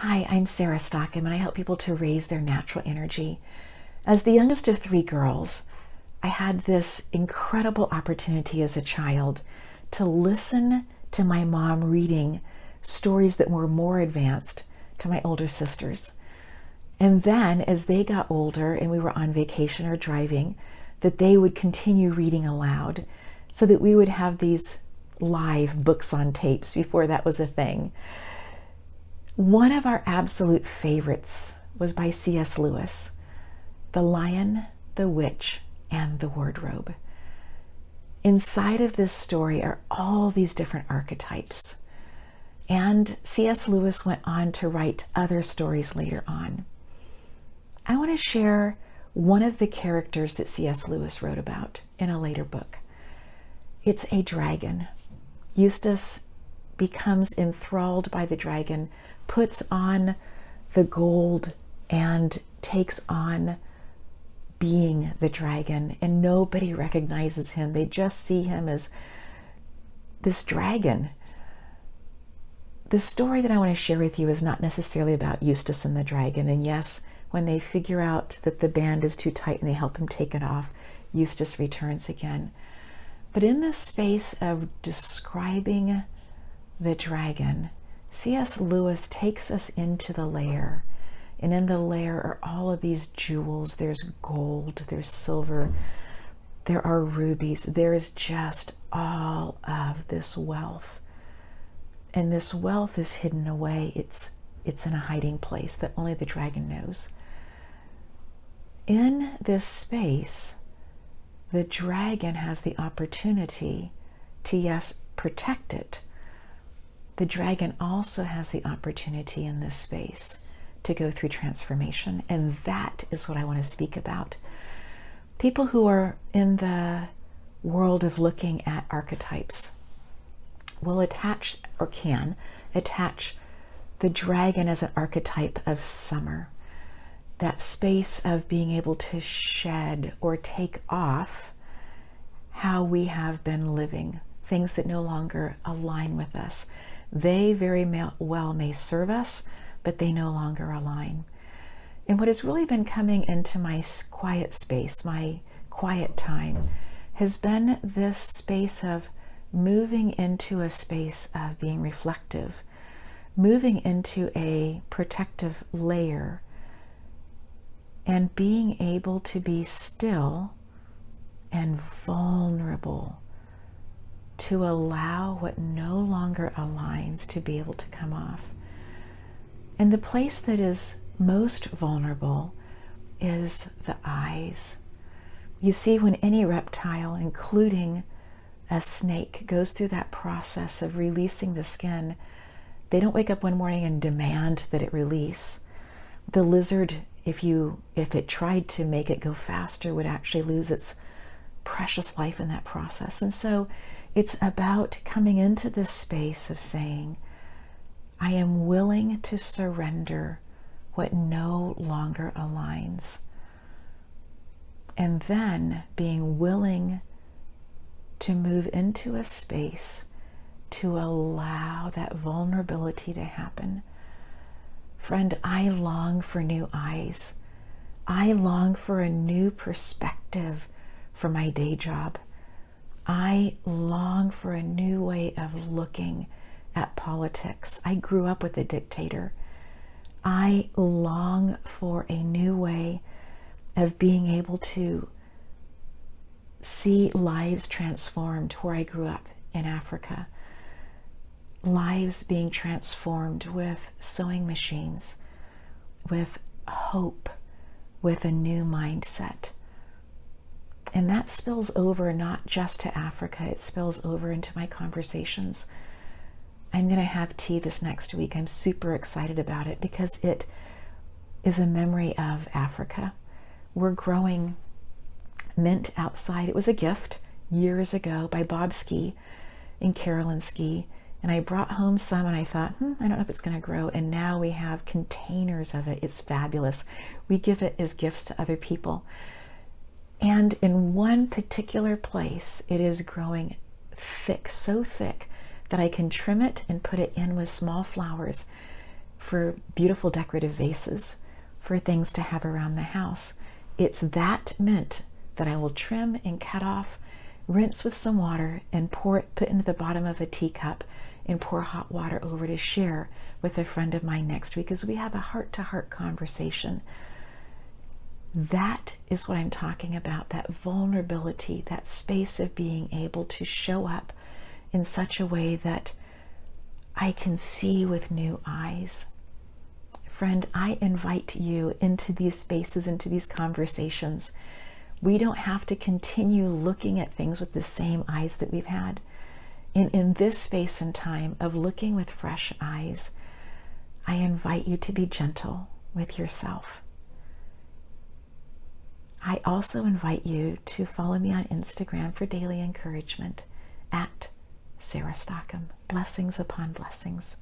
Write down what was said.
Hi, I'm Sarah Stockham, and I help people to raise their natural energy. As the youngest of three girls, I had this incredible opportunity as a child to listen to my mom reading stories that were more advanced to my older sisters. And then as they got older and we were on vacation or driving, that they would continue reading aloud so that we would have these live books on tapes before that was a thing. One of our absolute favorites was by C.S. Lewis, The Lion, the Witch, and the Wardrobe. Inside of this story are all these different archetypes. And C.S. Lewis went on to write other stories later on. I want to share one of the characters that C.S. Lewis wrote about in a later book. It's a dragon. Eustace becomes enthralled by the dragon, puts on the gold, and takes on being the dragon, and nobody recognizes him. They just see him as this dragon. The story that I want to share with you is not necessarily about Eustace and the dragon, and yes, when they figure out that the band is too tight and they help him take it off, Eustace returns again. But in this space of describing the dragon, C.S. Lewis takes us into the lair, and in the lair are all of these jewels. There's gold, there's silver, there are rubies. There is just all of this wealth. And this wealth is hidden away. It's in a hiding place that only the dragon knows. In this space, the dragon has the opportunity to, yes, protect it. The dragon also has the opportunity in this space to go through transformation, and that is what I want to speak about. People who are in the world of looking at archetypes will attach, or can attach, the dragon as an archetype of summer. That space of being able to shed or take off how we have been living, things that no longer align with us. They very well may serve us, but they no longer align. And what has really been coming into my quiet space, my quiet time, has been this space of moving into a space of being reflective, moving into a protective layer, and being able to be still and vulnerable to allow what no longer aligns to be able to come off. And the place that is most vulnerable is the eyes. You see, when any reptile, including a snake, goes through that process of releasing the skin, they don't wake up one morning and demand that it release. The lizard, if it tried to make it go faster, would actually lose its precious life in that process. And so it's about coming into this space of saying, I am willing to surrender what no longer aligns. And then being willing to move into a space to allow that vulnerability to happen. Friend, I long for new eyes. I long for a new perspective for my day job. I long for a new way of looking at politics. I grew up with a dictator. I long for a new way of being able to see lives transformed where I grew up in Africa. Lives being transformed with sewing machines, with hope, with a new mindset. And that spills over not just to Africa, it spills over into my conversations. I'm going to have tea this next week. I'm super excited about it because it is a memory of Africa. We're growing mint outside. It was a gift years ago by Bob Ski and Carolyn Ski. And I brought home some and I thought, I don't know if it's going to grow. And now we have containers of it. It's fabulous. We give it as gifts to other people. And in one particular place, it is growing thick, so thick that I can trim it and put it in with small flowers for beautiful decorative vases, for things to have around the house. It's that mint that I will trim and cut off, rinse with some water, and put into the bottom of a teacup and pour hot water over to share with a friend of mine next week as we have a heart-to-heart conversation. That is what I'm talking about, that vulnerability, that space of being able to show up in such a way that I can see with new eyes. Friend, I invite you into these spaces, into these conversations. We don't have to continue looking at things with the same eyes that we've had. In this space and time of looking with fresh eyes, I invite you to be gentle with yourself. I also invite you to follow me on Instagram for daily encouragement at Sarah Stockham. Blessings upon blessings.